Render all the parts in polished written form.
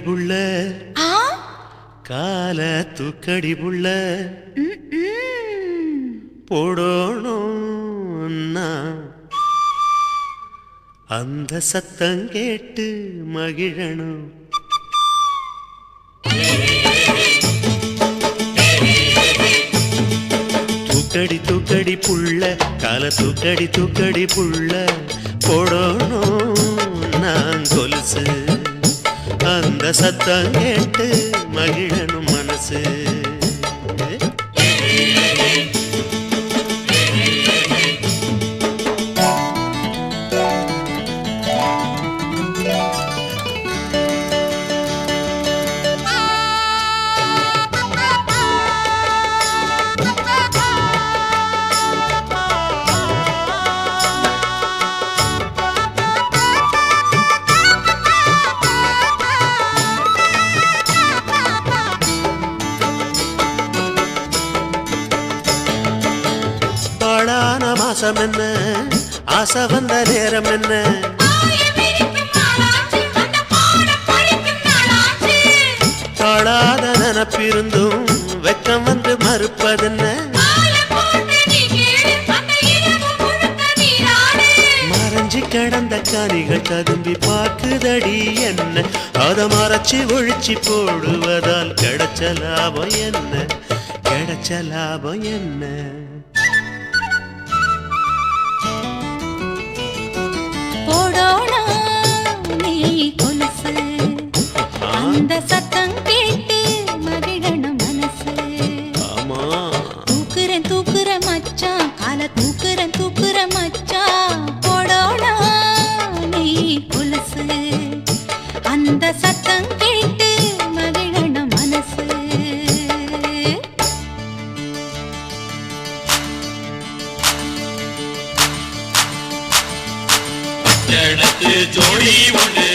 புள்ள கால தூக்கடி புள்ள போடணும் அந்த சத்தம் கேட்டு மகிழணும். தூக்கடி தூக்கடி புள்ள கால தூக்கடி தூக்கடி புள்ள போடணும் நான் கொலுசு அந்த சத்தம் கேட்டு மகிழனும் மனசு. மாசம் என்ன ஆசை வந்த நேரம் என்ன தாழாத நினப்பிருந்தும் வெக்கம் வந்து மறுப்பதென்ன மறைஞ்சி கிடந்த காணிகள் ததும்பி பார்க்குதடி என்ன அதை மறைச்சி ஒழிச்சு போடுவதால் கிடைச்ச லாபம் என்ன கிடைச்ச லாபம் என்ன. அந்த சத்தம் கேட்டு மகிழணும் மனசு. தூக்குறேன் தூக்குறேன் மச்சான் கால தூக்குறேன் தூக்குறேன் மச்சான் போடோனா நீ கொலுசு அந்த சத்தம் கேட்டு மகிழணும் மனசு. ஜோடி ஒன்று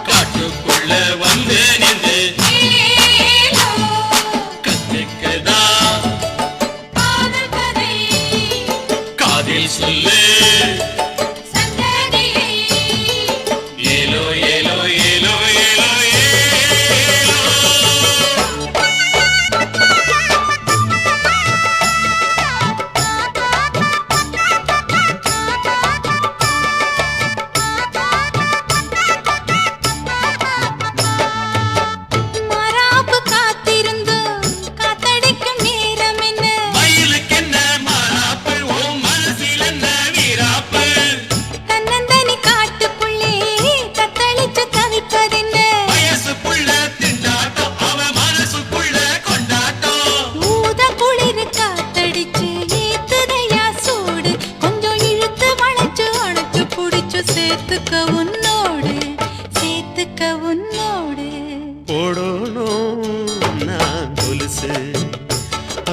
காட்டுக்குள்ள வந்து நின்று கத்துக்கதா காதில் சொல்லு ஏலோ ஏலோ ஏலோ ஏலோ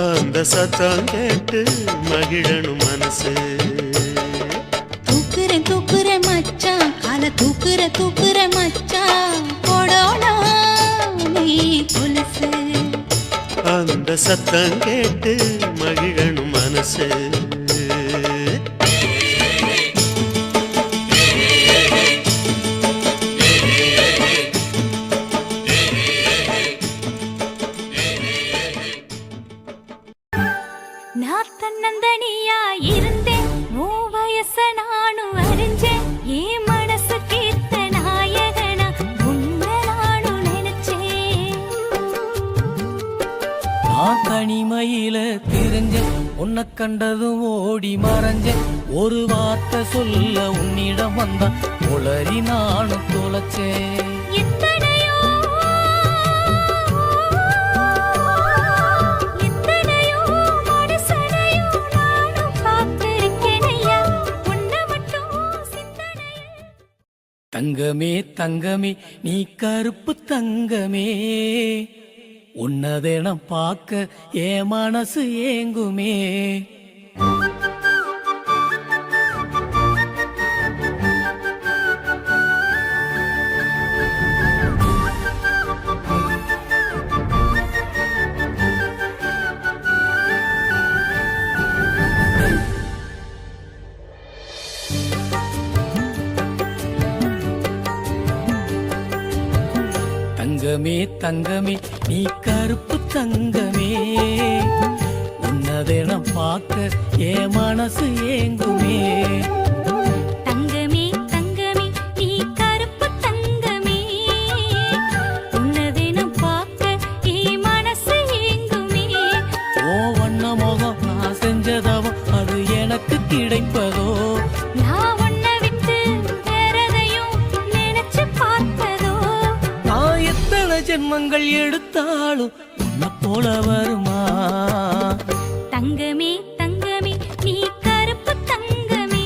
அந்த சத்தம் கேட்டு மகிழனும் மனசு. தூக்குறேன் தூக்குறேன் மச்சான் கால தூக்குறேன் தூக்குறேன் மச்சான் போடோனா நீ கொலுசு அந்த சத்தம் கேட்டு மகிழனும் மனசு. நான் தன்னந்தனியா இருந்தேன் ஓ வயச நானும் அறிஞ்சேன் ஏன் மனசு கேத்த நாயகனா உன்னை நானும் நினைச்சேன். நான் தனிமையில தெரிஞ்சேன் உன்னை கண்டதும் ஓடி மறைஞ்சேன் ஒரு வார்த்தை சொல்ல உன்னிடம் வந்தா உளறி நானும் தொலைச்சேன். தங்கமே தங்கமே நீ கருப்பு தங்கமே உன்னதெனம் பார்க்க என் மனசு ஏங்குமே. தங்கமே தங்கமே நீ கருப்பு தங்கமே உன்னதெனம் பார்க்க என் மனசு ஏங்குமே. தங்கமே தங்கமே நீ கருப்பு தங்கமே உன்னதெனம் பார்க்க என் மனசு ஏங்குமே. ஓ வண்ண முகம் நான் செஞ்சதவோ அது எனக்கு கிடைப்பதோ, நான் உன்னை விட்டு வேறெதையும் நினைச்சு பார்ப்பதோ. நான் எத்தனை ஜென்மங்கள் எடுத்தாலும் உன்னை போல வருமா. தங்கமே தங்கமே நீ கருப்பு தங்கமே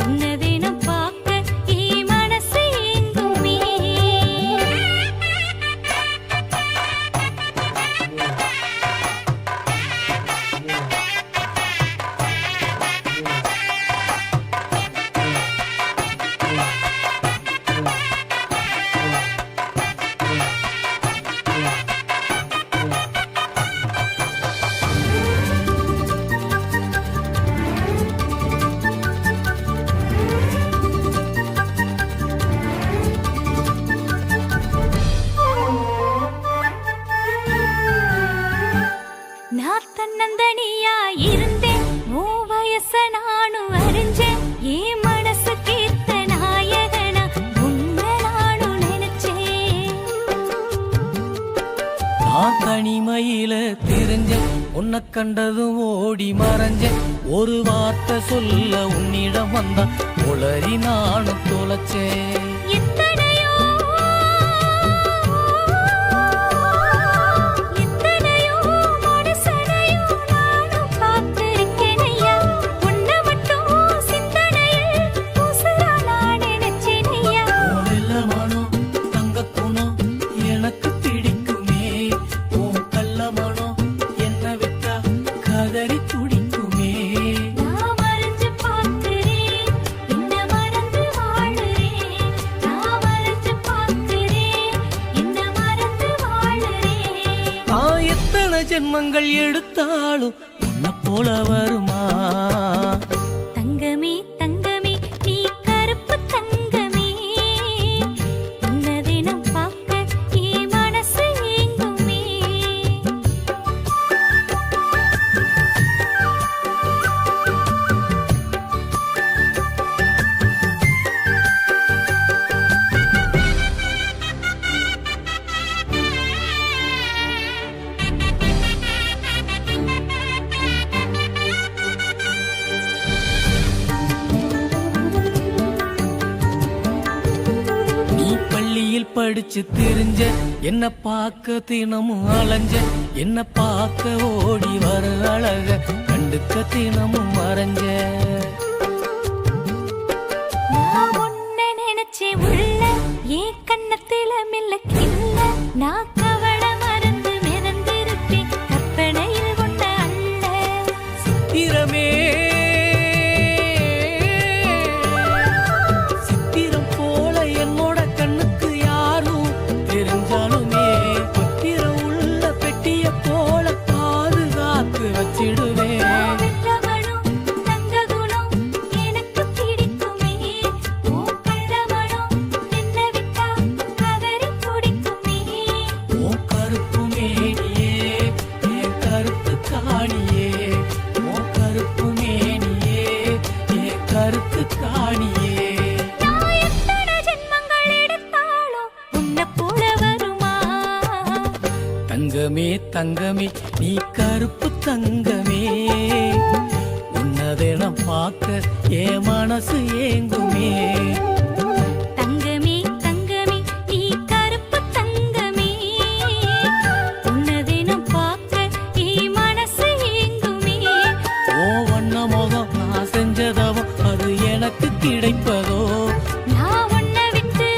உன்னதெனம் பார்க்க என் மனசு ஏங்குமே. நான் தன்னந்தனியா இருந்தேன் உன் வயச நானும் அறிஞ்சேன். என் மனசு கேத்த நாயகனா உன்னை நானும் நினைச்சேன். நான் தனிமையில தெரிஞ்சேன் உன்னை கண்டதும் ஓடி மறைஞ்சேன். ஒரு வார்த்தை சொல்ல உன்னிடம் வந்தா உளறி நானும் தொலைச்சேன். எத்தனையோ எத்தனையோ மனுஷனையும் நானும் பார்த்திருக்கேன் ஐயா. உன்னை மட்டும் சிந்தனையில் உசுரா நான் நினைச்சேன் ஐயா. உன் மனம் தங்க குணம் எனக்கு பிடிக்குமே. உன் கள்ள மனம் என்ன விட்டா கதறி துடிக்குமே. நான் மறைஞ்சு பார்க்கிறேன் என்ன மறந்து வாழுறேன். நான் மறைஞ்சு பார்க்கிறேன் என்ன மறந்து வாழுறேன். நான் எத்தனை ஜென்மங்கள் எடுத்தாலும் உன்னை போல வருமா. தங்கமே தங்கமே நீ கருப்பு தங்கமே உன்னதெனம் பார்க்க என் மனசு ஏங்குமே. நீ பள்ளியில் படிச்சு தெரிஞ்ச என்ன பார்க்க தினமும் அலைஞ்ச. என்ன பார்க்க ஓடி வர அழக கண்டுக்க தினமும் மறைஞ்ச. நான் உன்னை நினைச்சேன் உள்ள என் கண்ணத்தில மில்லக்கில்ல. நான் கவலை மறந்து மிதந்திருப்பேன் கற்பனையில் உன்னை அள்ள. சித்திரமே சித்திரம் போல என்னோட கண்ணுக்கு யாரும் தெரிஞ்சாலுமே பத்திரம் உள்ள பெட்டிய போல பாதுகாத்து வச்சிடுவேன். வெள்ளமனம் தங்க குணம் எனக்கு பிடிக்குமே. உன் கள்ளமனம் என்னை விட்டா கதறி துடிக்குமே. உன் கருப்பு மேனியே என் கருத்து காணியே. உன் கருப்பு மேனியே என் கருத்து காணியே. நான் எத்தனை ஜென்மங்கள் எடுத்தாலும் உன்னை போல வருமா. தங்கமே தங்கமே நீ கருப்பு தங்கமே உன்னதெனம் பார்க்க என் மனசு ஏங்குமே. தங்கமே தங்கமே நீ கருப்பு தங்கமே உன்னதெனம் பார்க்க என் மனசு ஏங்குமே. ஓ வண்ண முகம் நான் செஞ்சதவோ அது எனக்கு கிடைப்பதோ, நான் உன்னை விட்டு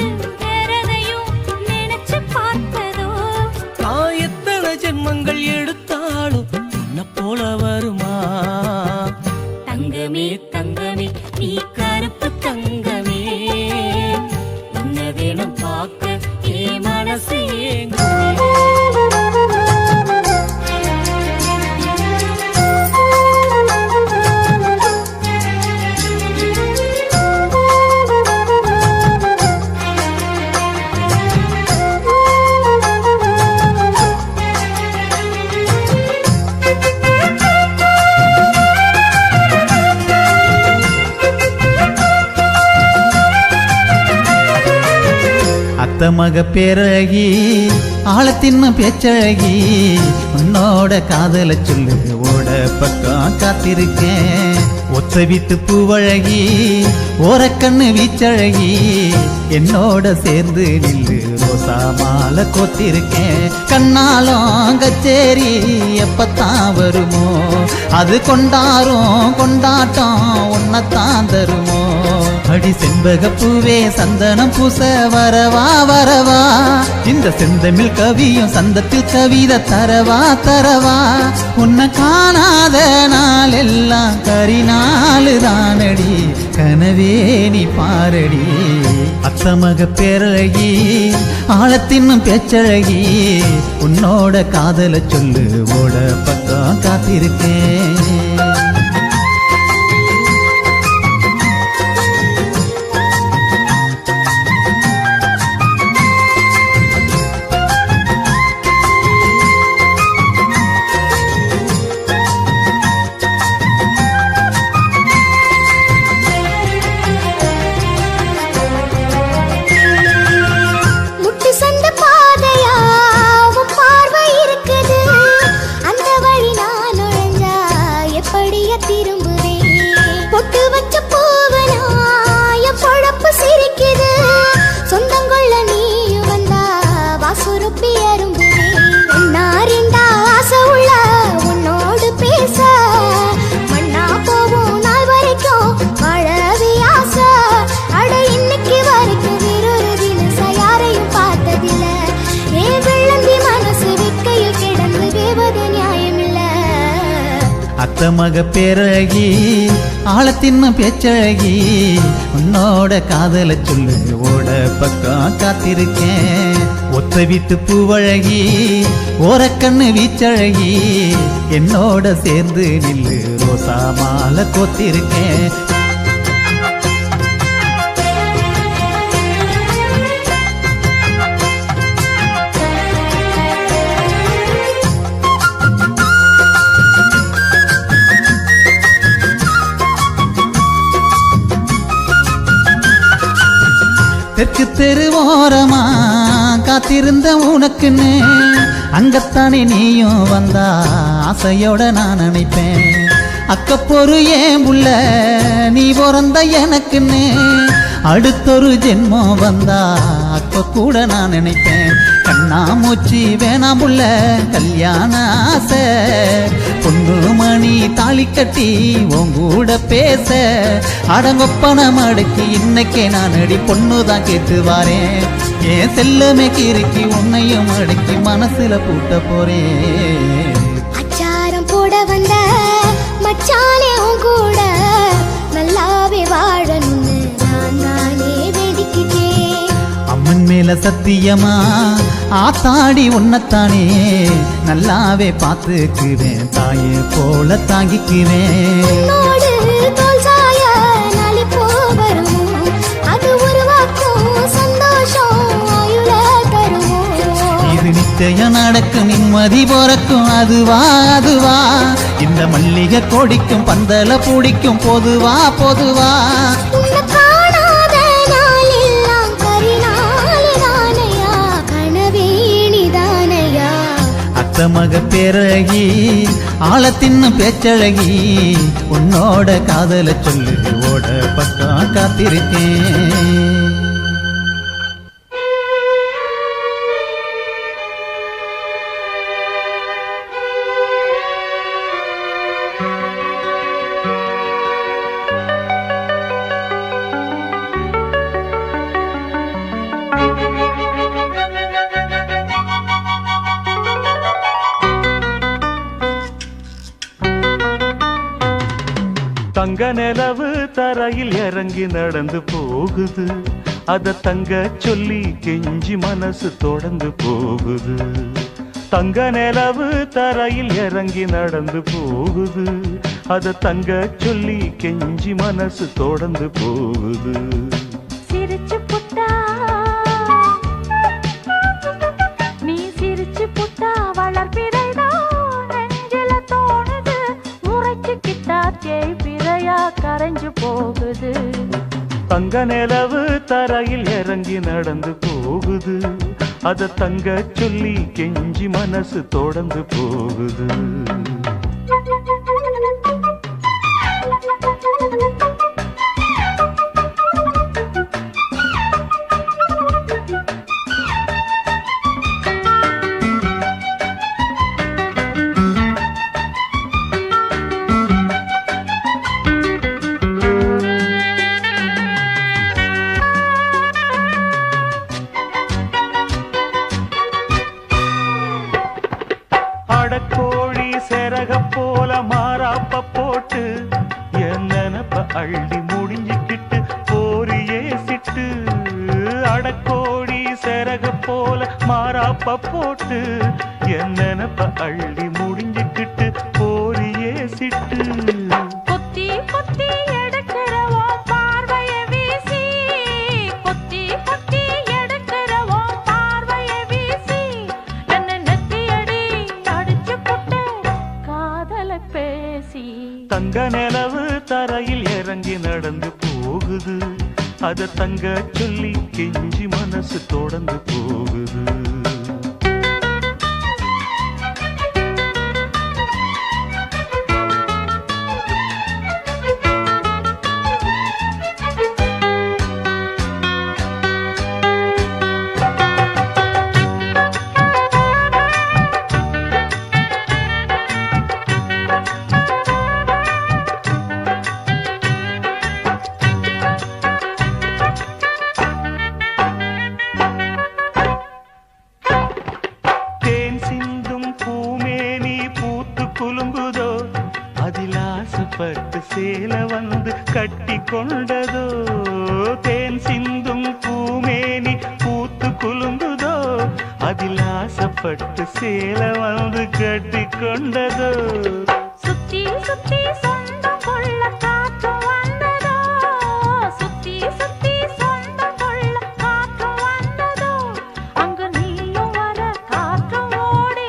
வேறெதையும் நினைச்சு பார்ப்பதோ. நான் எத்தனை ஜென்மங்கள் எடுத்தாலும் உன்னை போல வருமா. தங்கமே தங்கமே நீ கருப்பு தங்கமே உன்னதெனம் பார்க்க என் மனசு ஏங்குமே. அத்த மக பேரழகி ஆழத்தின்னு பேச்சழகி உன்னோட காதல சொல்லு ஓட பக்கம் காத்திருக்கேன் ஒத்த வீட்டு பூவழகி ஓரக்கண்ணு வீச்சழகி என்னோட சேர்ந்து நில்லு ரோசா மாலை கோத்திருக்கேன் கண்ணாலும் கச்சேரி எப்பத்தான் வருமோ அது கொண்டாரும் கொண்டாட்டம் உன்னத்தான் தருமோ அடி செண்பக பூவே சந்தனம் பூச வரவா வரவா இந்த செந்தமிழ் கவியும் சந்தத்தில் கவிதை தரவா தரவா உன்னை காணாத நாள் எல்லாம் கரிநாள் தானடி கனவே நீ பாரடி அத்தமக பேரழகி ஆழத்தின்னும் பேச்சழகி உன்னோட காதல சொல்லு ஓட பக்கம் காத்திருக்கேன் அத்தமக பேரழகி ஆழத்தின்னு பேச்சழகி உன்னோட காதல சொல்லு ஓட பக்கம் காத்திருக்கேன் ஒத்த வீட்டு பூவழகி ஓரக்கண்ணு வீச்சழகி என்னோட சேர்ந்து நில்லு ரோசா மாலை கோத்திருக்கேன் தெற்கு தெருவோரமா காத்திருந்த உனக்குன்னு அங்கத்தானே நீயும் வந்தா ஆசையோட நான் நினைப்பேன் அக்கப்பொரு ஏன் புள்ள நீ பிறந்த எனக்குன்னு அடுத்தொரு ஜென்மம் வந்தா அக்க கூட நான் நினைப்பேன் கண்ணாமூச்சி வேணாம் புள்ள கல்யாண ஆசை பொண்ணு மணி தாலி கட்டி உன் கூட பேச அடங்கொப்பன மடக்கி இன்னைக்கே நான் அடி பொண்ணுதான் கேட்டு வாரேன் ஏன் செல்லுமே கிறுக்கி உன்னையும் அடக்கி மனசுல பூட்ட போறேன் அச்சாரம் போட வந்த மச்சானே உன் கூட நல்லாவே வாழணும்னு நான் நானே வேடிக்கிட்டேன் அம்மன் மேல சத்தியமா ஆத்தாடி உன்னத்தானே நல்லாவே பார்த்துக்குவேன் தாயே போல தாங்கிக்குவேன் தோல் சாய நாளை போவரும் அது உருவாக்கும் சந்தோஷம் ஆயுள தருமோ இது நிச்சயம் நடக்கும் நிம்மதி பிறக்கும் அதுவா அதுவா இந்த மல்லிகை கொடிக்கும் பந்தல பிடிக்கும் பொதுவா பொதுவா அத்தமக பேரழகி ஆழத்தின்னு பேச்சழகி உன்னோட காதல சொல்லு ஓட பக்கம் காத்திருக்கேன் தங்க நிலவு தரையில் இறங்கி நடந்து போகுது அத தங்க சொல்லி கெஞ்சி மனசு தொடர்ந்து போகுது தங்க நிலவு தரையில் இறங்கி நடந்து போகுது அத தங்க சொல்லி கெஞ்சி மனசு தொடர்ந்து போகுது சிரிச்சு புட்டா நீ சிரிச்சு புட்டா வளர்ப்பிறைதான் நெஞ்சில தோணுது உரைச்சுக்கிட்டா தேய் பிறையா கரைஞ்சு போகுது தங்க நிலவு தர தரையில் இறங்கி நடந்து போகுது அத தங்க சொல்லி கெஞ்சி மனசு தொடர்ந்து போகுது அடக்கோழி செரக போல மாறாப்ப போட்டு என் நினப்ப அள்ளி முடிஞ்சுக்கிட்டு போரியே சிட்டு அடக்கோழி செரக போல மாறாப்ப போட்டு என் நினப்ப அள்ளி முடிஞ்சுக்கிட்டு போரியே சிட்டு கொத்தி கொத்தி எடுக்கிறவோ பார்வைய வீசி கொத்தி கொத்தி எடுக்கிறவோ பார்வைய வீசி என்ன நெத்தியடி அடிச்சு போட்டு காதல பேசி தங்க நிலவு தரையில் இறங்கி நடந்து போகுது அத தங்க சொல்லி கெஞ்சி மனசு தொடர்ந்து போகுது குலுங்குதோ அதில் ஆசைப்பட்டு சேல வந்து கட்டி கொண்டதோ தேன் சிந்தும் பூமேனி பூத்து குலுங்குதோ அதில் ஆசைப்பட்டு சேல வந்து கட்டி கொண்டதோ சுத்தி சுத்தி சொந்தம் கொள்ள காற்று வந்ததோ சுத்தி சுத்தி சொந்தம் கொள்ள காற்று வந்ததோ அங்கு நீயும் வர காற்று ஓடி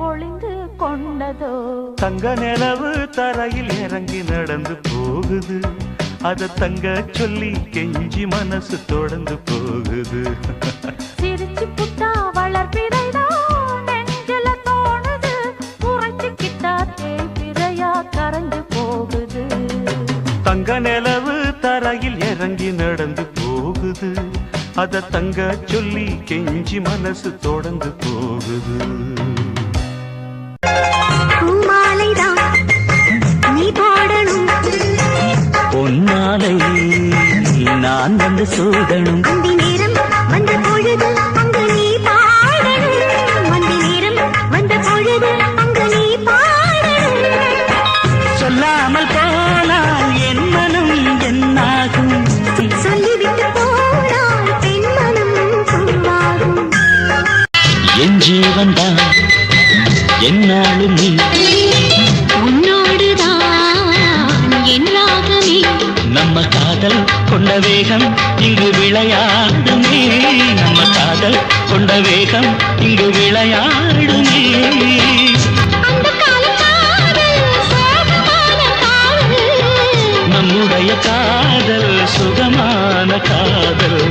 ஒளிந்து கொண்டதோ தங்க நிலவு தரையில் இறங்கி நடந்து போகுது அத தங்க சொல்லி கெஞ்சி மனசு தொடர்ந்து போகுது சிரிச்சு புட்டா வளர்பிறைதான் நெஞ்சில தோணுது உரைச்சு கிட்டா தேய்பிறையா கரைஞ்சு போகுது தங்க நிலவு தரையில் இறங்கி நடந்து போகுது அத தங்க சொல்லி கெஞ்சி மனசு தொடர்ந்து போகுது பொன்னாலை நான் வந்து சூடணும் அந்த நேரம் வந்த பொழுது அங்கு நீ பாடணும் அந்த நேரம் வந்த பொழுது அங்கு நீ பாடணும் சொல்லாமல் போனால் என் மனம் என்னாகும் சொல்லிவிட்டு போனால் பெண் மனம் சும்மாகும் என் ஜீவன் தான் என்னாலும் நீ நம்ம காதல் கொண்ட வேகம் இங்கு விளையாடுமே நம்ம காதல் கொண்ட வேகம் இங்கு விளையாடுமே நம்முடைய காதல் சுகமான காதல்